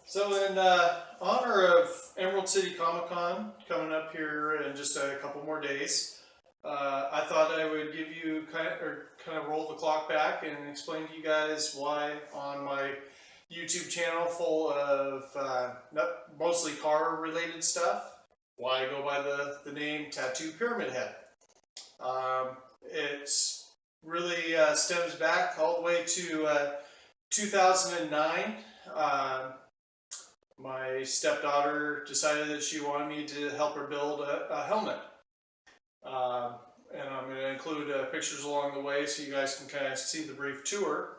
So in honor of Emerald City Comic Con coming up here in just a couple more days, I thought I would give you kind of roll the clock back and explain to you guys why on my YouTube channel full of mostly car related stuff, why I go by the name Tattoo Pyramid Head. It's really stems back all the way to 2009. My stepdaughter decided that she wanted me to help her build a helmet. And I'm going to include pictures along the way so you guys can kind of see the brief tour.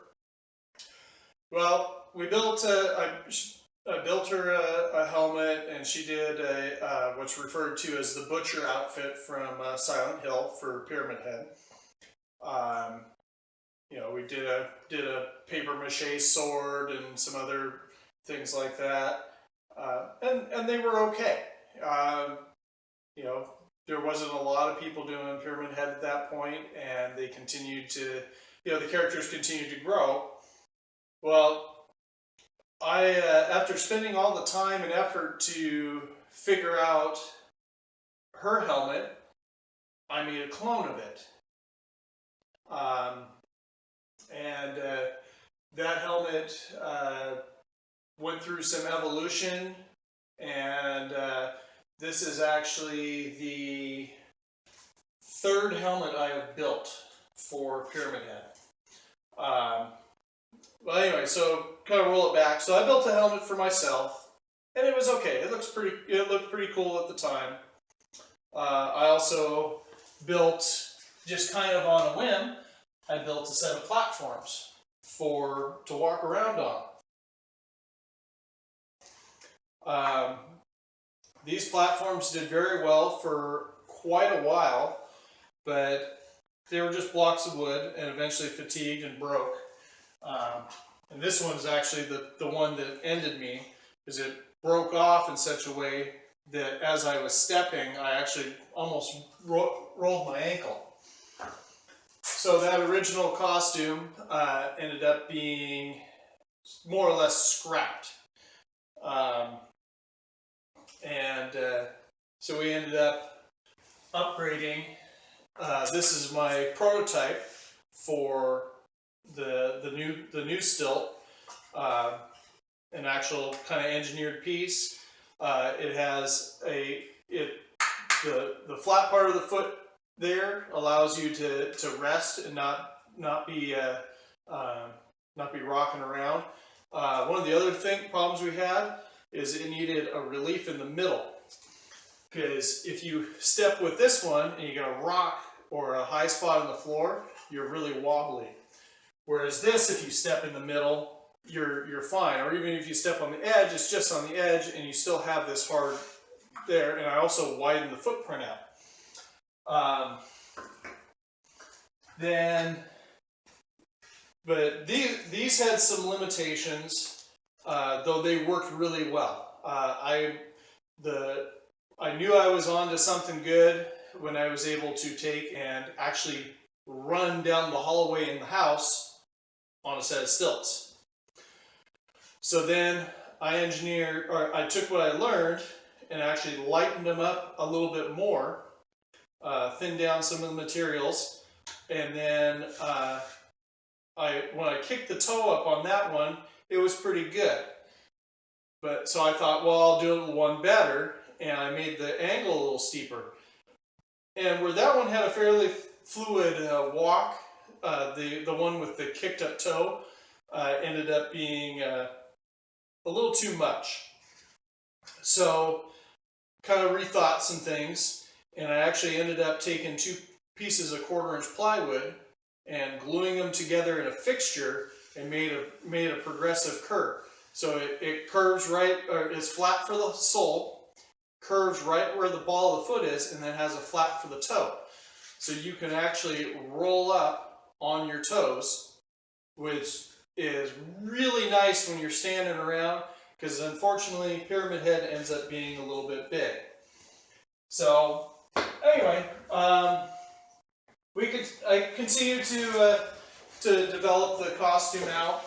Well, we built I built her a helmet, and she did what's referred to as the butcher outfit from Silent Hill for Pyramid Head. You know, we did a paper mache sword and some other things like that, and they were okay. You know, there wasn't a lot of people doing Pyramid Head at that point, and they continued to, the characters continued to grow. Well, I after spending all the time and effort to figure out her helmet, I made a clone of it. That helmet went through some evolution, and this is actually the third helmet I have built for Pyramid Head. Well, anyway, so kind of roll it back. So I built a helmet for myself, and it was okay. It looked pretty cool at the time. I also built, just kind of on a whim, I built a set of platforms to walk around on. These platforms did very well for quite a while, but they were just blocks of wood and eventually fatigued and broke. And this one's actually the one that ended me, because it broke off in such a way that as I was stepping, I actually almost rolled my ankle. So that original costume ended up being more or less scrapped. So we ended up upgrading. This is my prototype for the new stilt, an actual kind of engineered piece. It has the flat part of the foot there allows you to rest and not be rocking around. One of the other problems we had is it needed a relief in the middle, because if you step with this one and you got a rock or a high spot on the floor, you're really wobbly. Whereas this, if you step in the middle, you're fine. Or even if you step on the edge, it's just on the edge, and you still have this hard there. And I also widened the footprint out. But these had some limitations, though they worked really well. I knew I was onto something good when I was able to take and actually run down the hallway in the house on a set of stilts. So then I took what I learned and actually lightened them up a little bit more, thinned down some of the materials, and then when I kicked the toe up on that one, it was pretty good. But so I thought, well, I'll do one better, and I made the angle a little steeper. And where that one had a fairly fluid walk, the one with the kicked up toe ended up being a little too much. So kind of rethought some things, and I actually ended up taking 2 pieces of 1/4-inch plywood and gluing them together in a fixture, and made a progressive curve. So it curves right, or is flat for the sole, curves right where the ball of the foot is, and then has a flat for the toe. So you can actually roll up on your toes, which is really nice when you're standing around, because unfortunately Pyramid Head ends up being a little bit big. So anyway, I continued to develop the costume out,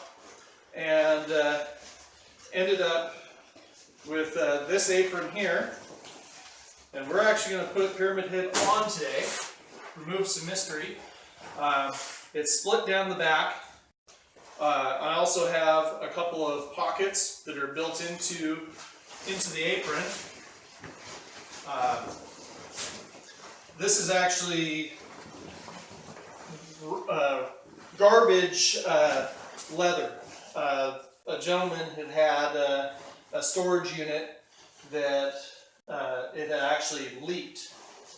and ended up with this apron here. And we're actually going to put Pyramid Head on today, remove some mystery. It's split down the back. I also have a couple of pockets that are built into the apron. This is actually garbage leather. A gentleman had a storage unit that it had actually leaked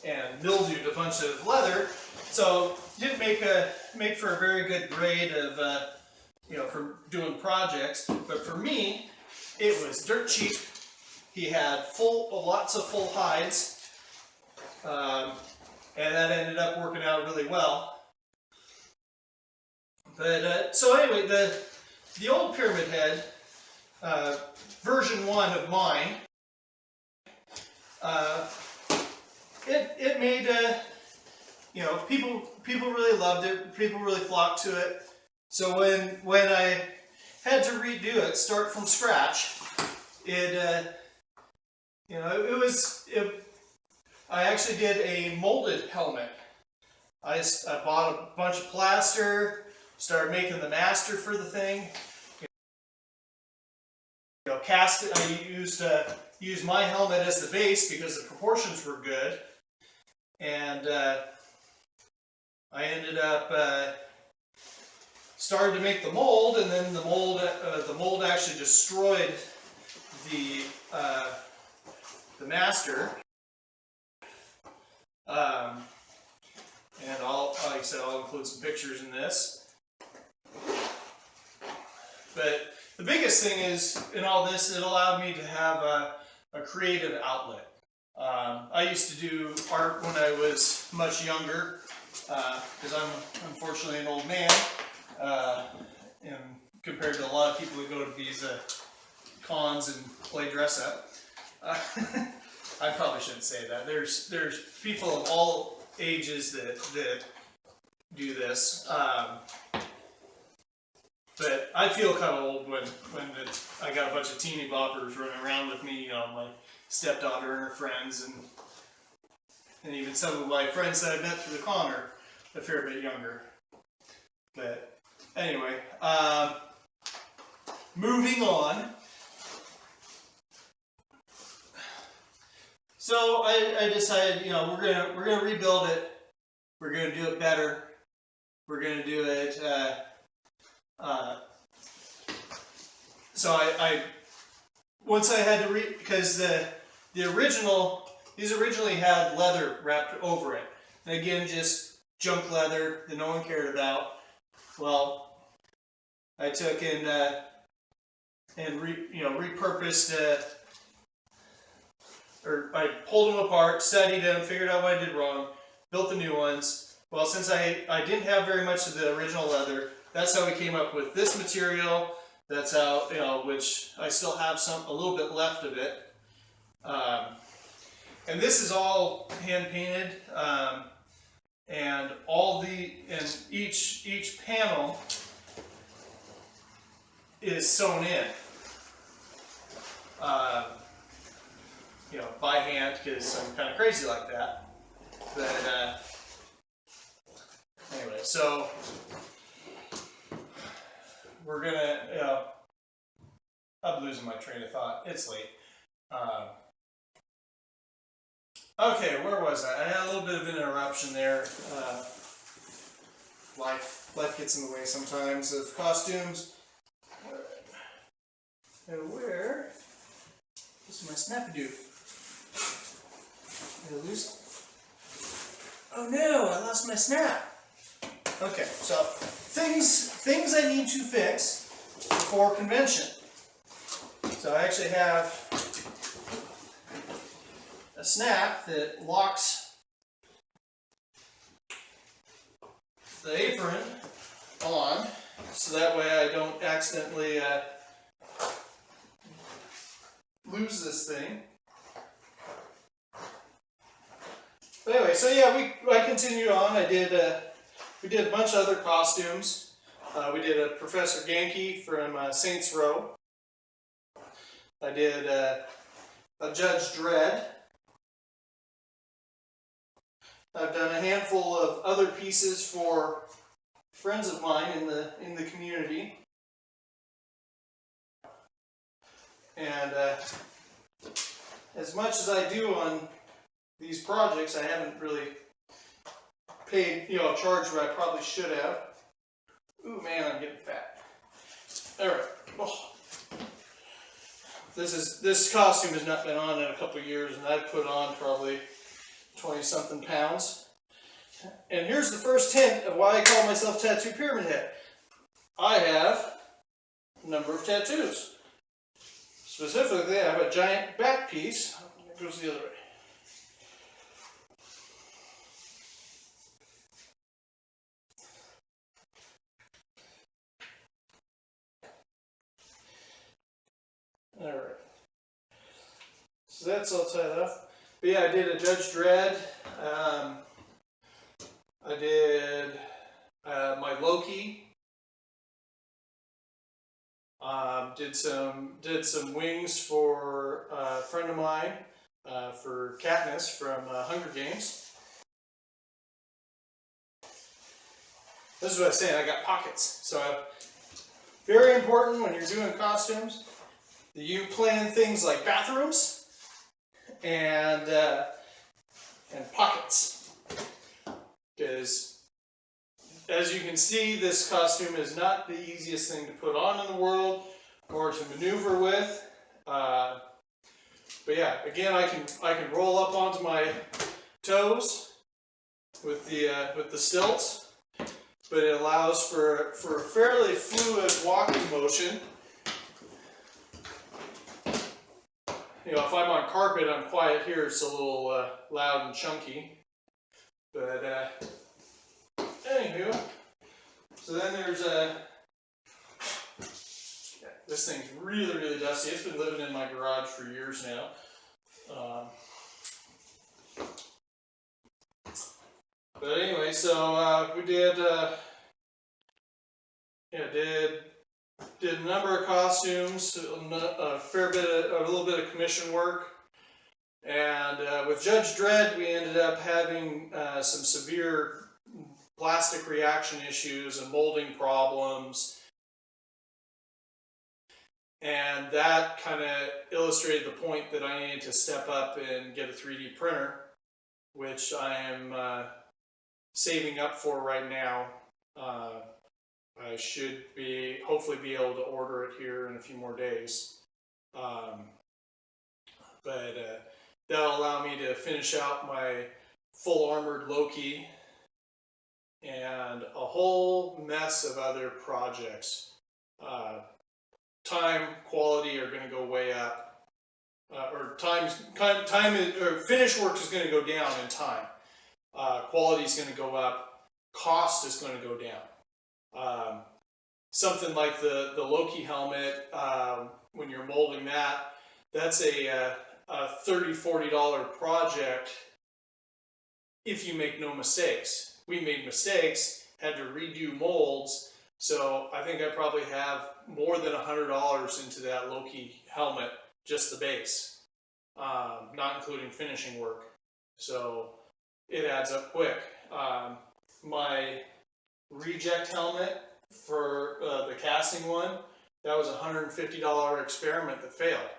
and mildewed a bunch of leather, so didn't make for a very good grade of for doing projects. But for me, it was dirt cheap. He had lots of full hides, and that ended up working out really well. But so anyway, the old Pyramid Head, version 1 of mine, it made people really loved it. People really flocked to it. So when I had to redo it, start from scratch, I actually did a molded helmet. I bought a bunch of plaster, started making the master for the thing. Cast it. I used my helmet as the base because the proportions were good, and I ended up started to make the mold, and then the mold actually destroyed the master. And like I said, I'll include some pictures in this. But the biggest thing is, in all this, it allowed me to have a creative outlet. I used to do art when I was much younger, because I'm unfortunately an old man, and compared to a lot of people who go to these cons and play dress up. I probably shouldn't say that. There's people of all ages that do this. But I feel kind of old when I got a bunch of teeny boppers running around with me, my stepdaughter and her friends, and even some of my friends that I met through the con are a fair bit younger. But anyway, moving on. So I decided, we're gonna rebuild it. We're gonna do it better. We're gonna do it. So I once I had to because the original, these originally had leather wrapped over it. And again, just junk leather that no one cared about. Well, I took and repurposed. Or I pulled them apart, studied them, figured out what I did wrong, built the new ones. Well, since I didn't have very much of the original leather, that's how we came up with this material. That's how, which I still have a little bit left of it. And this is all hand painted, and each panel is sewn in. By hand, because I'm kind of crazy like that. But anyway, so we're gonna, I'm losing my train of thought. It's late. Okay, where was I? I had a little bit of an interruption there. Life gets in the way sometimes of costumes. And where is my Snap-a-Doo? Did I lose? Oh no, I lost my snap. Okay, so things I need to fix before convention. So I actually have a snap that locks the apron on, so that way I don't accidentally lose this thing. But anyway, so yeah, I continued on. We did a bunch of other costumes. We did a Professor Genki from Saints Row. I did a Judge Dredd. I've done a handful of other pieces for friends of mine in the community, and as much as I do on these projects, I haven't really paid, a charge what I probably should have. Ooh, man, I'm getting fat. All right. Oh. This costume has not been on in a couple of years, and I've put on probably 20-something pounds. And here's the first hint of why I call myself Tattoo Pyramid Head. I have a number of tattoos. Specifically, I have a giant back piece. It goes the other way. Alright. So that's all tied up. But yeah, I did a Judge Dredd. I did my Loki. Did some wings for a friend of mine, for Katniss from Hunger Games. This is what I was saying, I got pockets. So very important when you're doing costumes that you plan things like bathrooms and pockets. Because as you can see, this costume is not the easiest thing to put on in the world or to maneuver with. But yeah, again, I can roll up onto my toes with the stilts, but it allows for a fairly fluid walking motion. If I'm on carpet, I'm quiet here. It's a little loud and chunky. But anywho, so then there's this thing's really, really dusty. It's been living in my garage for years now. But anyway, so we did a number of costumes, a little bit of commission work, and with Judge Dredd, we ended up having some severe plastic reaction issues and molding problems, and that kind of illustrated the point that I needed to step up and get a 3D printer, which I am saving up for right now. I should hopefully be able to order it here in a few more days. But that'll allow me to finish out my full armored Loki and a whole mess of other projects. Time, quality are going to go way up. Or finish work is going to go down in time. Quality is going to go up. Cost is going to go down. Something like the Loki helmet, when you're molding that's a $30–40 project if you make no mistakes. We made mistakes, had to redo molds, so I think I probably have more than $100 into that Loki helmet, just the base, not including finishing work. So it adds up quick. My reject helmet for the casting one, that was a $150 experiment that failed.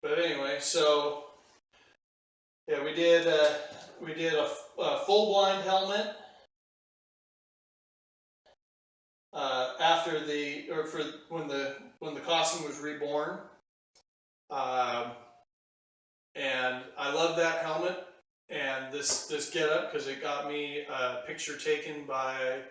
But anyway, so yeah, we did a full blind helmet after when the costume was reborn, and I love that helmet and this getup because it got me a picture taken by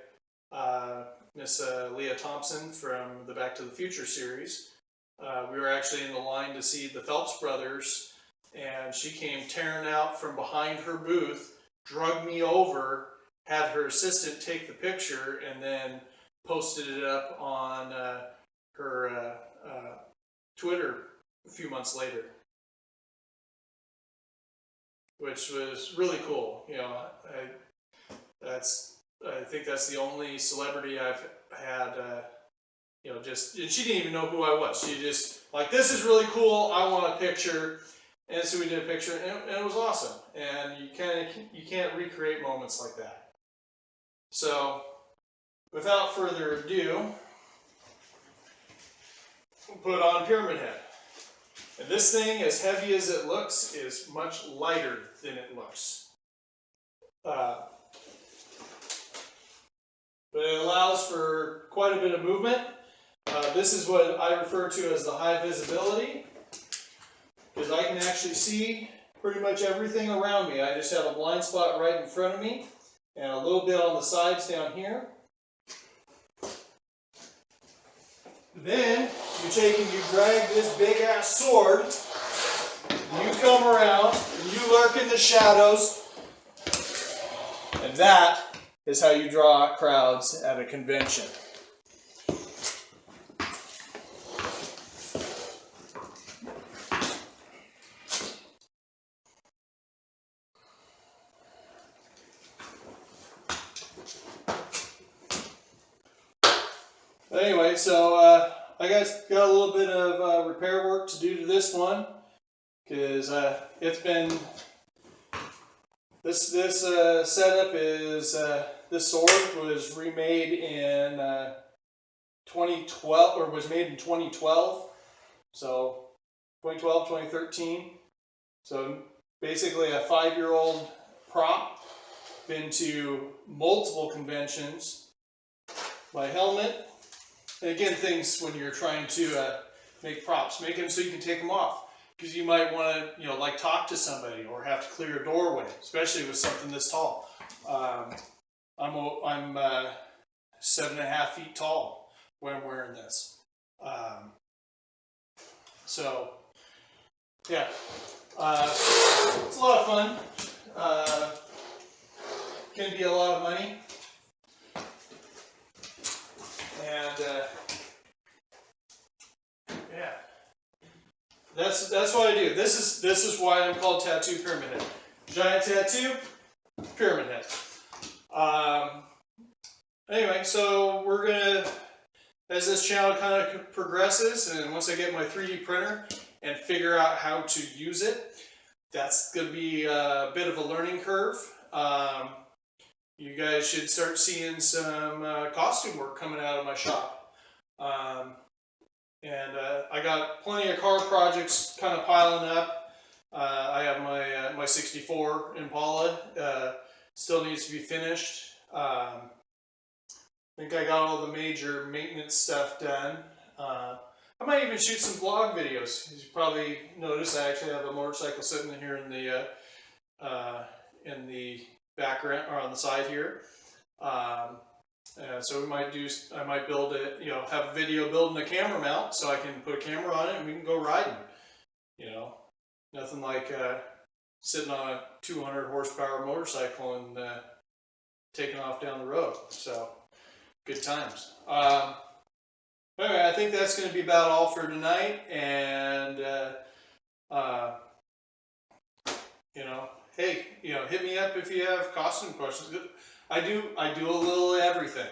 Miss Leah Thompson from the Back to the Future series. We were actually in the line to see the Phelps brothers, and she came tearing out from behind her booth, drugged me over, had her assistant take the picture, and then posted it up on her Twitter a few months later, which was really cool. I think that's the only celebrity I've had you know, and she didn't even know who I was. She just like, this is really cool. I want a picture. And so we did a picture, and it was awesome. And you can't recreate moments like that. So, without further ado, we'll put on Pyramid Head. And this thing, as heavy as it looks, is much lighter than it looks. But it allows for quite a bit of movement. This is what I refer to as the high visibility, because I can actually see pretty much everything around me. I just have a blind spot right in front of me, and a little bit on the sides down here. Then you take and you drag this big ass sword, you come around, and you lurk in the shadows, and that is how you draw crowds at a convention. Anyway, so I got a little bit of repair work to do to this one, because it's been this setup is this sword was remade in 2012, or was made in 2012, so 2012, 2013. So basically a 5-year-old prop, been to multiple conventions. My helmet. And again, things when you're trying to make props, make them so you can take them off, because you might want to, you know, like talk to somebody or have to clear a doorway, especially with something this tall. I'm 7.5 feet tall when I'm wearing this. So yeah, it's a lot of fun. Can be a lot of money. And yeah, that's what I do. This is why I'm called Tattoo Pyramid Head. Giant tattoo, pyramid head. Anyway, so we're gonna, as this channel kind of progresses, and once I get my 3D printer and figure out how to use it, that's gonna be a bit of a learning curve. You guys should start seeing some costume work coming out of my shop. I got plenty of car projects kind of piling up. I have my 64 Impala, still needs to be finished. I think I got all the major maintenance stuff done. I might even shoot some vlog videos. As you probably noticed, I actually have a motorcycle sitting in here in the background, or on the side here. So I might build it, you know, have a video building a camera mount so I can put a camera on it and we can go riding. You know, nothing like sitting on a 200 horsepower motorcycle and taking off down the road. So good times. Anyway, I think that's going to be about all for tonight. And you know, hey, you know, hit me up if you have costume questions. I do a little everything.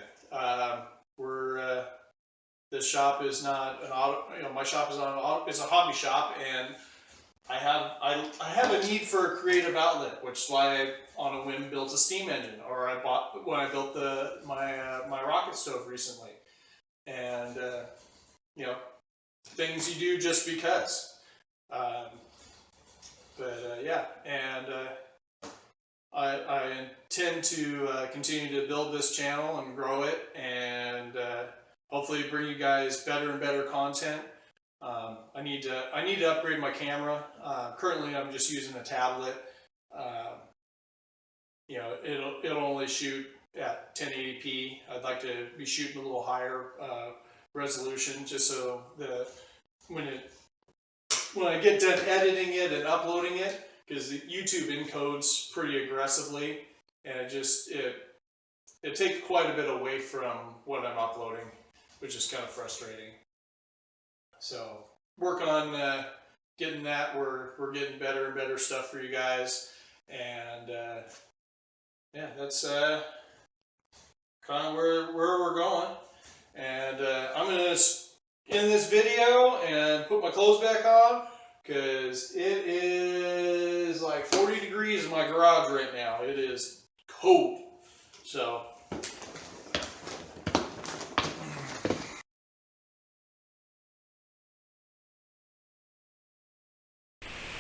This shop is not an auto, you know, my shop is not an auto, it's a hobby shop, and I have a need for a creative outlet, which is why I, on a whim, built a steam engine, or I built my rocket stove recently, and you know, things you do just because. Yeah, and I intend to continue to build this channel and grow it, and hopefully bring you guys better and better content. I need to upgrade my camera. Currently, I'm just using a tablet. You know, it'll only shoot at 1080p. I'd like to be shooting a little higher resolution, just so that when I get done editing it and uploading it, because YouTube encodes pretty aggressively, and it takes quite a bit away from what I'm uploading, which is kind of frustrating. So work on getting that. We're getting better and better stuff for you guys, and yeah, that's kind of where we're going. And I'm going to end this video and put my clothes back on because it is like 40 degrees in my garage right now. It is cold. So.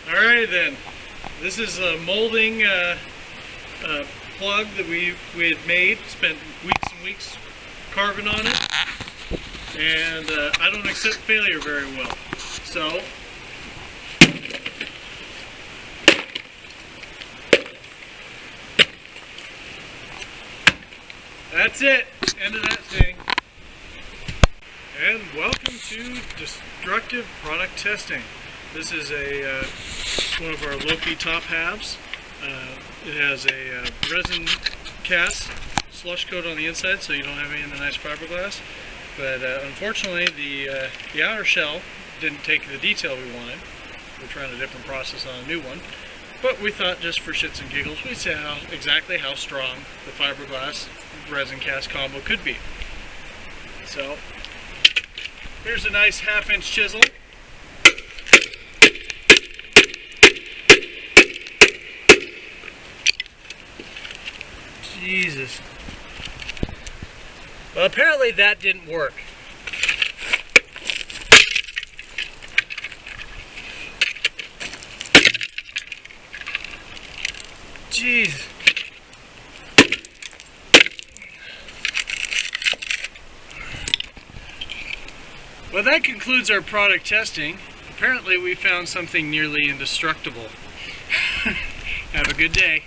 Alrighty then. This is a molding plug that we had made. Spent weeks and weeks carving on it. And I don't accept failure very well. So, that's it. End of that thing. And welcome to Destructive Product Testing. This is one of our Loki top halves. It has a resin cast slush coat on the inside, so you don't have any of the nice fiberglass. But unfortunately, the outer shell didn't take the detail we wanted. We're trying a different process on a new one. But we thought, just for shits and giggles, we'd see exactly how strong the fiberglass resin cast combo could be. So, here's a nice 1/2-inch chisel. Jesus. Well, apparently that didn't work. Jeez. Well, that concludes our product testing. Apparently we found something nearly indestructible. Have a good day.